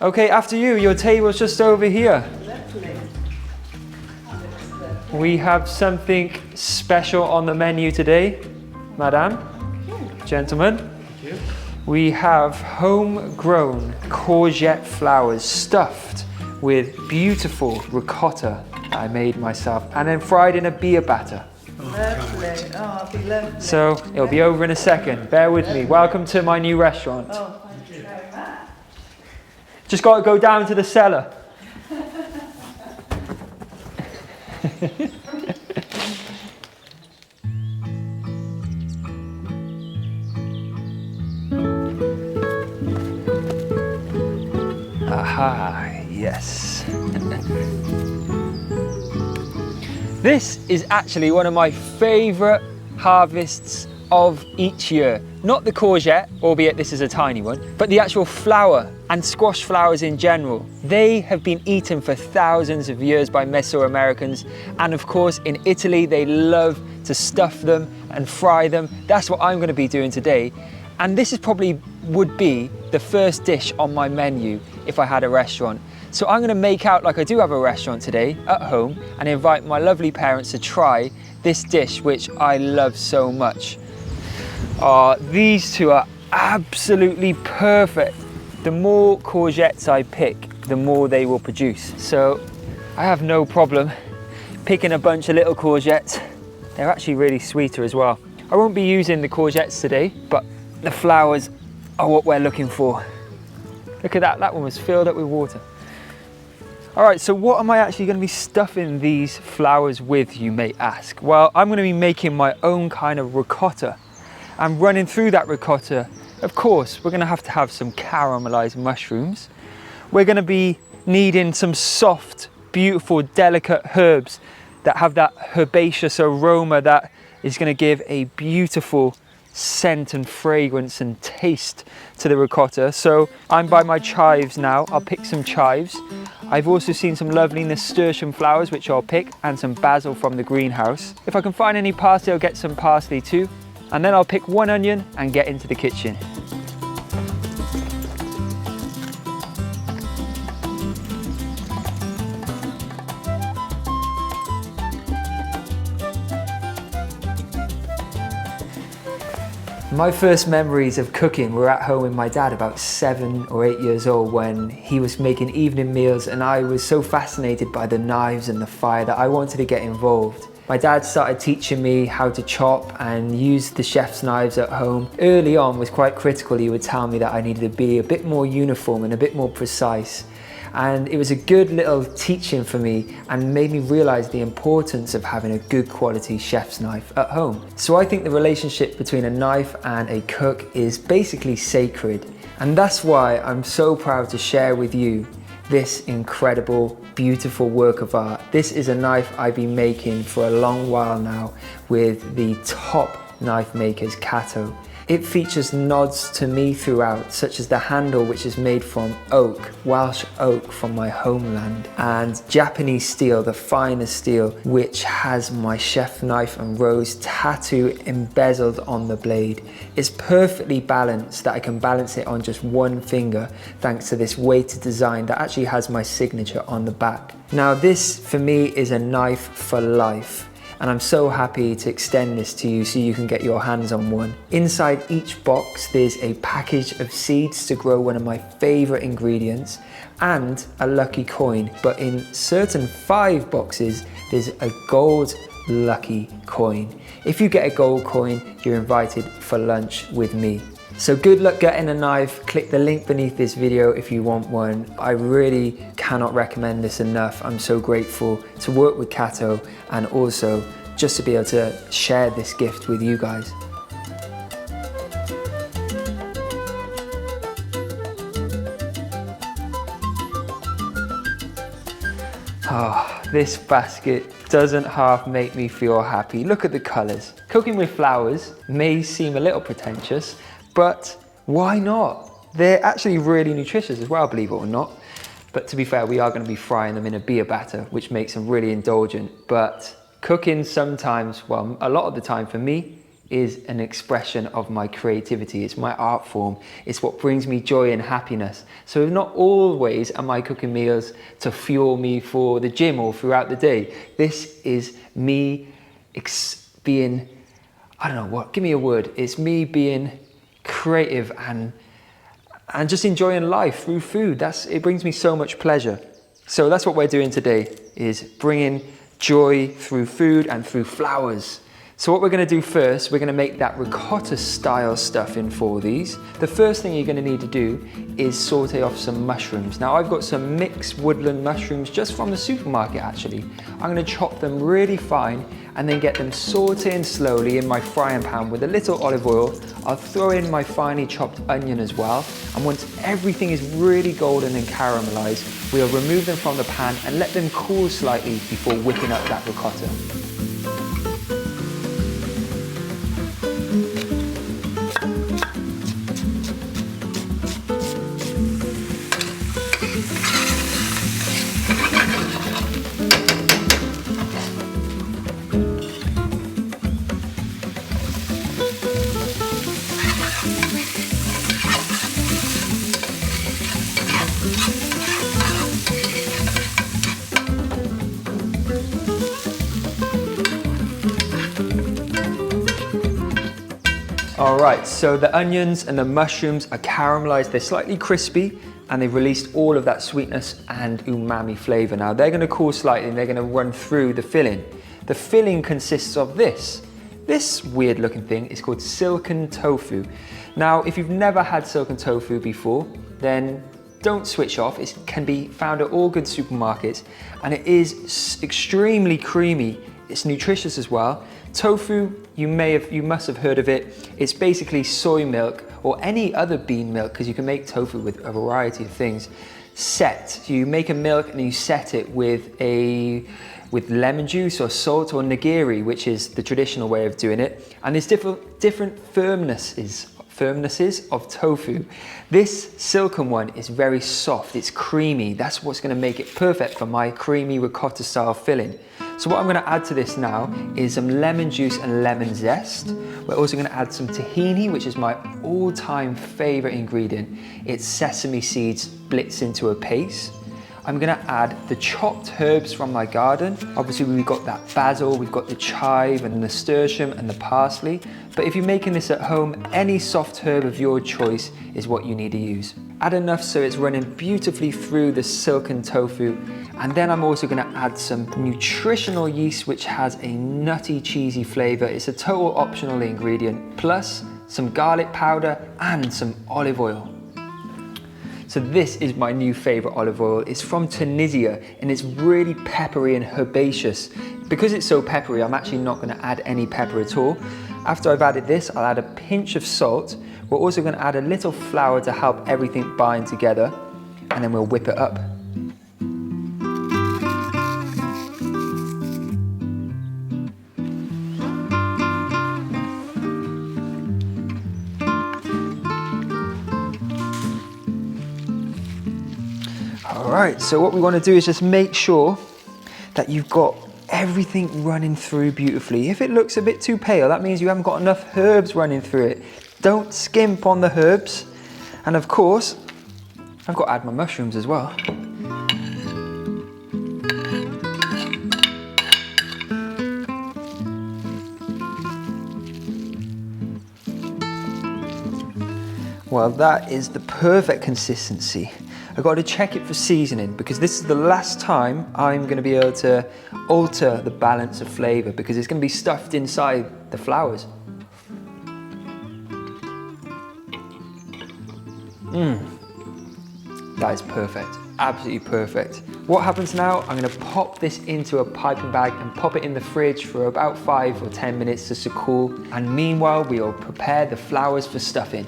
Okay, after you, your table's just over here. We have something special on the menu today, madam, gentlemen. Thank you. We have homegrown courgette flowers stuffed with beautiful ricotta that I made myself and then fried in a beer batter. Lovely. Oh, it'll be lovely. So it'll be over in a second. Bear with me. Welcome to my new restaurant. Oh, thank you very much. Just got to go down to the cellar. Aha, yes. This is actually one of my favourite harvests of each year. Not the courgette, albeit this is a tiny one, but the actual flower and squash flowers in general. They have been eaten for thousands of years by Mesoamericans, and of course in Italy they love to stuff them and fry them. That's what I'm going to be doing today. And this is probably would be the first dish on my menu if I had a restaurant. So I'm going to make out like I do have a restaurant today at home and invite my lovely parents to try this dish which I love so much. These two are absolutely perfect. The more courgettes I pick, the more they will produce. So I have no problem picking a bunch of little courgettes. They're actually really sweeter as well. I won't be using the courgettes today, but the flowers are what we're looking for. Look at that, that one was filled up with water. All right, so what am I actually going to be stuffing these flowers with, you may ask? Well, I'm going to be making my own kind of ricotta. And running through that ricotta, of course, we're going to have some caramelized mushrooms. We're going to be needing some soft, beautiful, delicate herbs that have that herbaceous aroma that is going to give a beautiful scent and fragrance and taste to the ricotta. So I'm by my chives now. I'll pick some chives. I've also seen some lovely nasturtium flowers which I'll pick, and some basil from the greenhouse. If I can find any parsley, I'll get some parsley too. And then I'll pick one onion and get into the kitchen. My first memories of cooking were at home with my dad about 7 or 8 years old when he was making evening meals, and I was so fascinated by the knives and the fire that I wanted to get involved. My dad started teaching me how to chop and use the chef's knives at home. Early on was quite critical. He would tell me that I needed to be a bit more uniform and a bit more precise. And it was a good little teaching for me and made me realize the importance of having a good quality chef's knife at home. So I think the relationship between a knife and a cook is basically sacred. And that's why I'm so proud to share with you this incredible, beautiful work of art. This is a knife I've been making for a long while now with the top knife makers, Cato. It features nods to me throughout, such as the handle, which is made from oak, Welsh oak from my homeland, and Japanese steel, the finest steel, which has my chef knife and rose tattoo embezzled on the blade. It's perfectly balanced, that I can balance it on just one finger thanks to this weighted design that actually has my signature on the back. Now this for me is a knife for life. And I'm so happy to extend this to you so you can get your hands on one. Inside each box, there's a package of seeds to grow one of my favorite ingredients and a lucky coin. But in certain 5 boxes, there's a gold lucky coin. If you get a gold coin, you're invited for lunch with me. So good luck getting a knife. Click the link beneath this video if you want one. I really cannot recommend this enough. I'm so grateful to work with Cato and also just to be able to share this gift with you guys. This basket doesn't half make me feel happy. Look at the colors. Cooking with flowers may seem a little pretentious, but why not? They're actually really nutritious as well, believe it or not. But to be fair, we are going to be frying them in a beer batter, which makes them really indulgent. But cooking sometimes, well, a lot of the time for me, is an expression of my creativity. It's my art form. It's what brings me joy and happiness. So not always am I cooking meals to fuel me for the gym or throughout the day. This is me being, I don't know what, give me a word. It's me being creative and just enjoying life through food. It brings me so much pleasure. So that's what we're doing today, is bringing joy through food and through flowers. So what we're going to do first, we're going to make that ricotta style stuffing for these. The first thing you're going to need to do is saute off some mushrooms. Now I've got some mixed woodland mushrooms just from the supermarket actually. I'm going to chop them really fine and then get them sauteing slowly in my frying pan with a little olive oil. I'll throw in my finely chopped onion as well. And once everything is really golden and caramelized, we'll remove them from the pan and let them cool slightly before whipping up that ricotta. All right, so the onions and the mushrooms are caramelized. They're slightly crispy and they've released all of that sweetness and umami flavor. Now they're gonna cool slightly and they're gonna run through the filling. The filling consists of this. This weird looking thing is called silken tofu. Now, if you've never had silken tofu before, then don't switch off. It can be found at all good supermarkets and it is extremely creamy. It's nutritious as well. Tofu, you must have heard of it. It's basically soy milk or any other bean milk, because you can make tofu with a variety of things. So you make a milk and you set it with lemon juice or salt or nigiri, which is the traditional way of doing it. And there's different firmnesses of tofu. This silken one is very soft, it's creamy. That's what's gonna make it perfect for my creamy ricotta style filling. So what I'm gonna add to this now is some lemon juice and lemon zest. We're also gonna add some tahini, which is my all-time favorite ingredient. It's sesame seeds blitzed into a paste. I'm gonna add the chopped herbs from my garden. Obviously we've got that basil, we've got the chive and the nasturtium and the parsley. But if you're making this at home, any soft herb of your choice is what you need to use. Add enough so it's running beautifully through the silken tofu. And then I'm also gonna add some nutritional yeast, which has a nutty, cheesy flavor. It's a total optional ingredient, plus some garlic powder and some olive oil. So this is my new favorite olive oil. It's from Tunisia and it's really peppery and herbaceous. Because it's so peppery, I'm actually not gonna add any pepper at all. After I've added this, I'll add a pinch of salt. We're also gonna add a little flour to help everything bind together, and then we'll whip it up. All right, so what we want to do is just make sure that you've got everything running through beautifully. If it looks a bit too pale, that means you haven't got enough herbs running through it. Don't skimp on the herbs. And of course, I've got to add my mushrooms as well. Well, that is the perfect consistency. I've got to check it for seasoning because this is the last time I'm going to be able to alter the balance of flavor because it's going to be stuffed inside the flowers. That is perfect, absolutely perfect. What happens now, I'm going to pop this into a piping bag and pop it in the fridge for about 5 or 10 minutes just to cool. And meanwhile, we'll prepare the flowers for stuffing.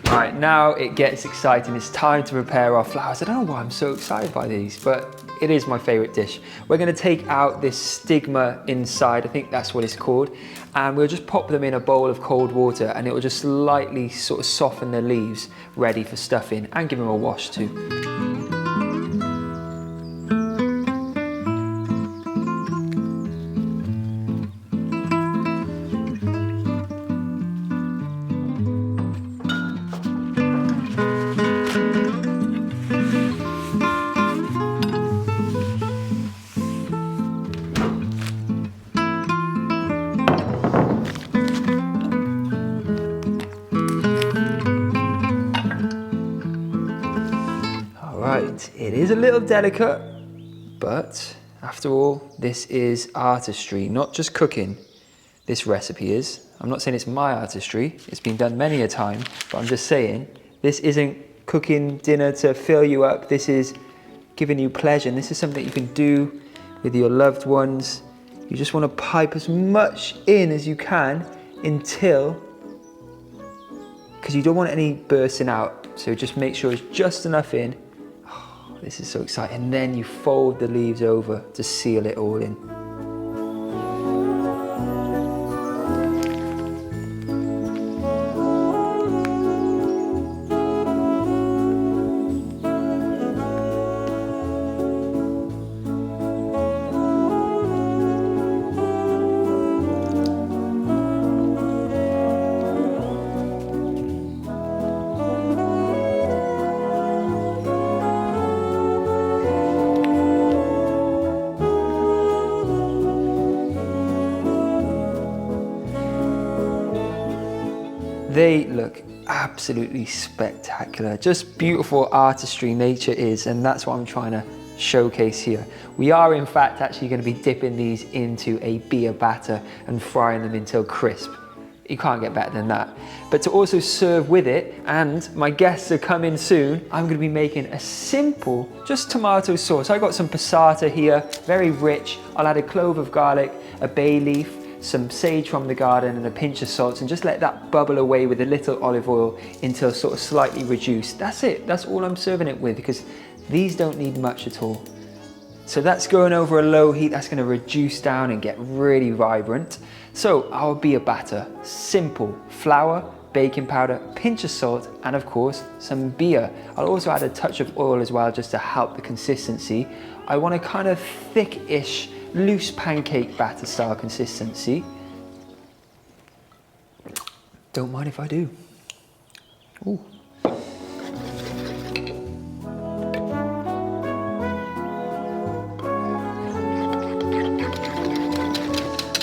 Right, now it gets exciting. It's time to prepare our flowers. I don't know why I'm so excited by these, but it is my favorite dish. We're gonna take out this stigma inside, I think that's what it's called, and we'll just pop them in a bowl of cold water and it will just slightly sort of soften the leaves, ready for stuffing, and give them a wash too. right, it is a little delicate, but after all, this is artistry, not just cooking. This recipe is. I'm not saying it's my artistry, it's been done many a time, but I'm just saying this isn't cooking dinner to fill you up, this is giving you pleasure, and this is something you can do with your loved ones. You just want to pipe as much in as you can until, because you don't want any bursting out, so just make sure it's just enough in. Oh, this is so exciting. And then you fold the leaves over to seal it all in. They look absolutely spectacular. Just beautiful artistry nature is, and that's what I'm trying to showcase here. We are in fact actually going to be dipping these into a beer batter and frying them until crisp. You can't get better than that. But to also serve with it, and my guests are coming soon, I'm going to be making a simple, just tomato sauce. I got some passata here, very rich. I'll add a clove of garlic, a bay leaf, some sage from the garden and a pinch of salt, and just let that bubble away with a little olive oil until sort of slightly reduced. That's it, that's all I'm serving it with, because these don't need much at all. So that's going over a low heat, that's going to reduce down and get really vibrant. So our beer batter, simple: flour, baking powder, pinch of salt, and of course some beer. I'll also add a touch of oil as well, just to help the consistency. I want a kind of thick-ish, loose pancake batter style consistency. Don't mind if I do. Ooh.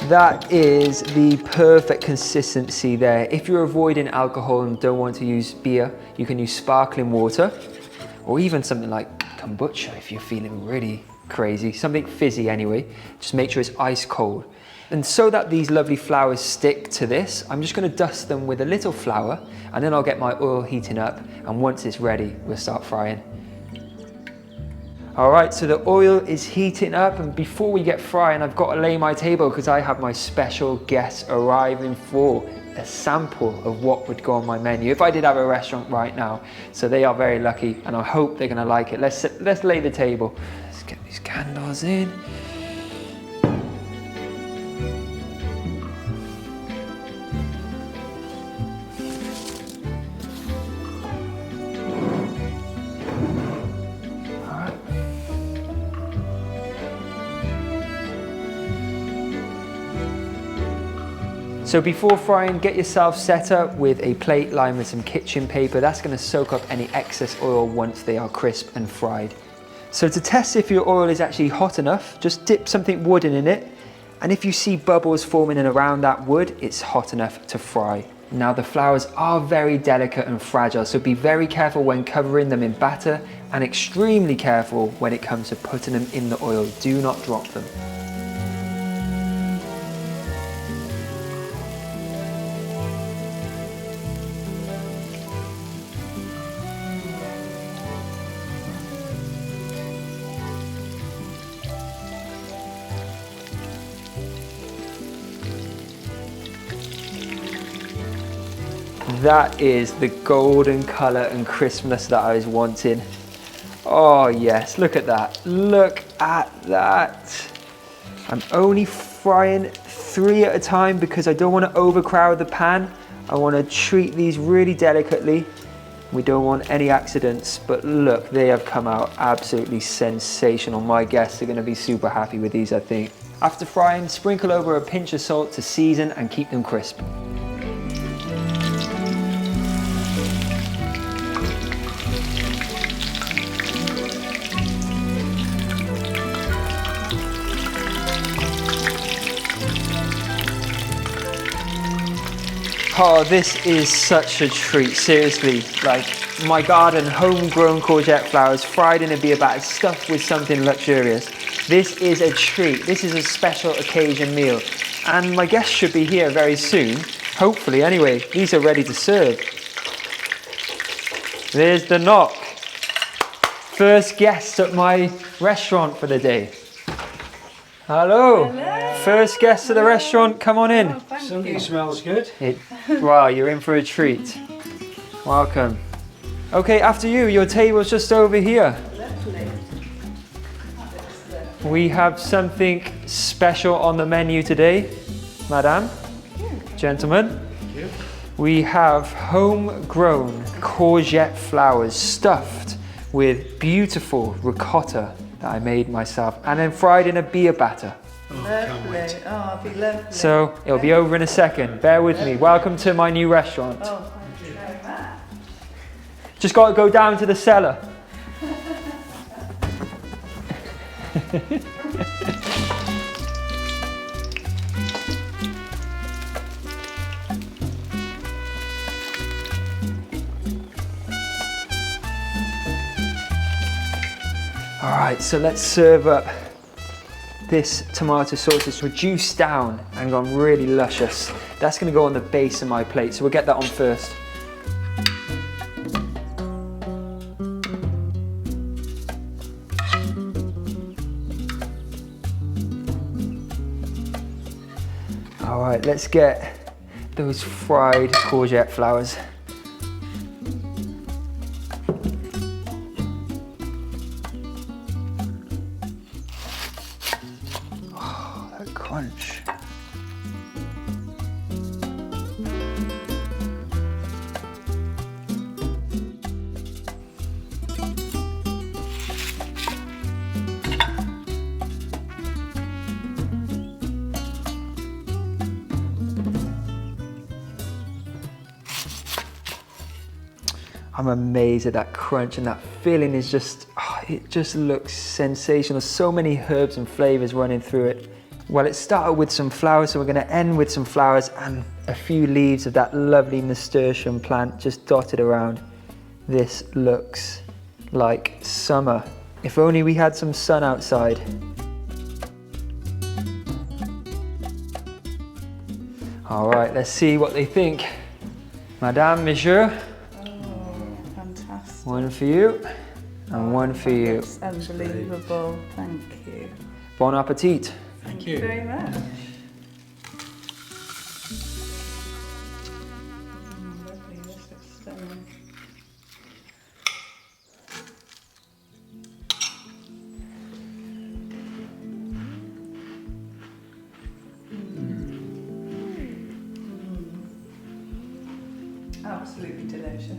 That is the perfect consistency there. If you're avoiding alcohol and don't want to use beer, you can use sparkling water, or even something like kombucha if you're feeling really crazy, something fizzy anyway. Just make sure it's ice cold. And so that these lovely flowers stick to this, I'm just going to dust them with a little flour, and then I'll get my oil heating up, and once it's ready, we'll start frying. Alright, so the oil is heating up, and before we get frying, I've got to lay my table because I have my special guests arriving for a sample of what would go on my menu if I did have a restaurant right now. So they are very lucky, and I hope they're going to like it. Let's lay the table. Let's get these candles in. So before frying, get yourself set up with a plate lined with some kitchen paper. That's going to soak up any excess oil once they are crisp and fried. So to test if your oil is actually hot enough, just dip something wooden in it, and if you see bubbles forming in around that wood, it's hot enough to fry. Now the flowers are very delicate and fragile, so be very careful when covering them in batter, and extremely careful when it comes to putting them in the oil. Do not drop them. That is the golden colour and crispness that I was wanting. Oh yes, look at that. Look at that. I'm only frying 3 at a time because I don't want to overcrowd the pan. I want to treat these really delicately. We don't want any accidents, but look, they have come out absolutely sensational. My guests are going to be super happy with these, I think. After frying, sprinkle over a pinch of salt to season and keep them crisp. Oh, this is such a treat, seriously. Like, my garden homegrown courgette flowers fried in a beer batter stuffed with something luxurious. This is a treat. This is a special occasion meal. And my guests should be here very soon. Hopefully, anyway. These are ready to serve. There's the knock. First guest at my restaurant for the day. Hello. Hello. First guest at the restaurant. Come on in. Oh, thank Something you. smells good. Wow, you're in for a treat. Welcome. Okay, after you. Your table's just over here. Lovely. We have something special on the menu today, madame, gentlemen. We have homegrown courgette flowers stuffed with beautiful ricotta that I made myself and then fried in a beer batter. Lovely. Oh, it'll be lovely. So it'll be over in a second. Bear with me. Welcome to my new restaurant. Oh, thank you very much. Just got to go down to the cellar. All right, so let's serve up this tomato sauce. It's reduced down and gone really luscious. That's going to go on the base of my plate, so we'll get that on first. All right, let's get those fried courgette flowers. Oh, that crunch. I'm amazed at that crunch, and that filling is just, it just looks sensational. So many herbs and flavors running through it. Well, it started with some flowers, so we're gonna end with some flowers and a few leaves of that lovely nasturtium plant just dotted around. This looks like summer. If only we had some sun outside. All right, let's see what they think. Madame, Monsieur. Fantastic. One for you, and one for you. That's unbelievable. Thank you. Bon appetit. Thank you very much. Lovely, this looks stunning. Absolutely delicious.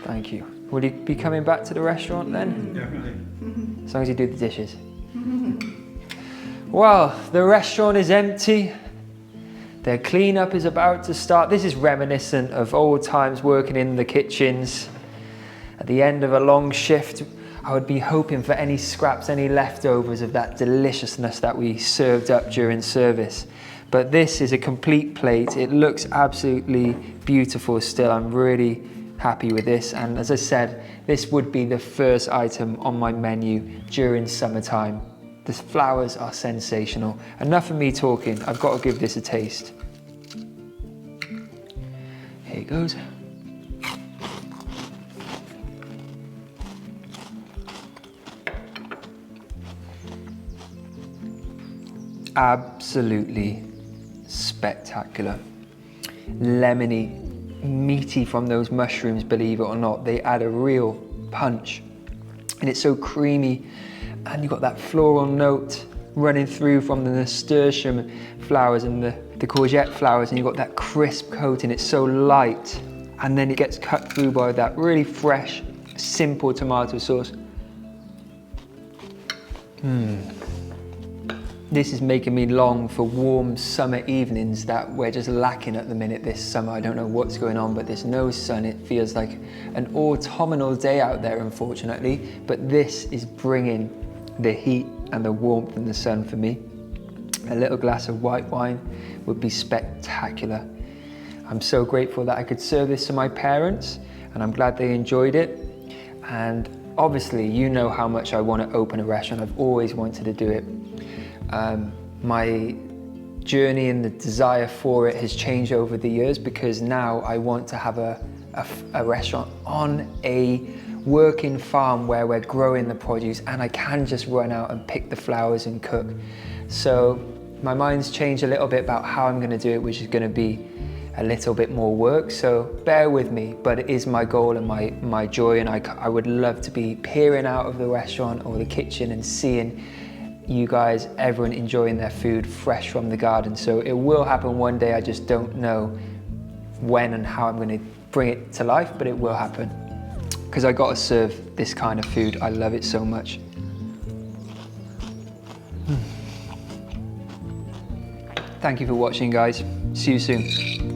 Thank you. Will you be coming back to the restaurant then? Definitely. As long as you do the dishes. Well, the restaurant is empty. Their cleanup is about to start. This is reminiscent of old times working in the kitchens. At the end of a long shift, I would be hoping for any scraps, any leftovers of that deliciousness that we served up during service. But this is a complete plate. It looks absolutely beautiful still. I'm really happy with this. And as I said, this would be the first item on my menu during summertime. The flowers are sensational. Enough of me talking. I've got to give this a taste. Here it goes. Absolutely spectacular. Lemony, meaty from those mushrooms, believe it or not. They add a real punch. And it's so creamy. And you've got that floral note running through from the nasturtium flowers and the courgette flowers, and you've got that crisp coating. It's so light. And then it gets cut through by that really fresh, simple tomato sauce. This is making me long for warm summer evenings that we're just lacking at the minute this summer. I don't know what's going on, but there's no sun. It feels like an autumnal day out there, unfortunately. But this is bringing the heat and the warmth and the sun for me. A little glass of white wine would be spectacular. I'm so grateful that I could serve this to my parents and I'm glad they enjoyed it. And obviously, you know how much I want to open a restaurant. I've always wanted to do it. My journey and the desire for it has changed over the years, because now I want to have a restaurant on a working farm where we're growing the produce, and I can just run out and pick the flowers and cook. So my mind's changed a little bit about how I'm going to do it, which is going to be a little bit more work, so bear with me, but it is my goal and my joy, and I would love to be peering out of the restaurant or the kitchen and seeing you guys, everyone enjoying their food fresh from the garden. So it will happen one day, I just don't know when and how I'm going to bring it to life, but it will happen, because I got to serve this kind of food. I love it so much. Thank you for watching, guys. See you soon.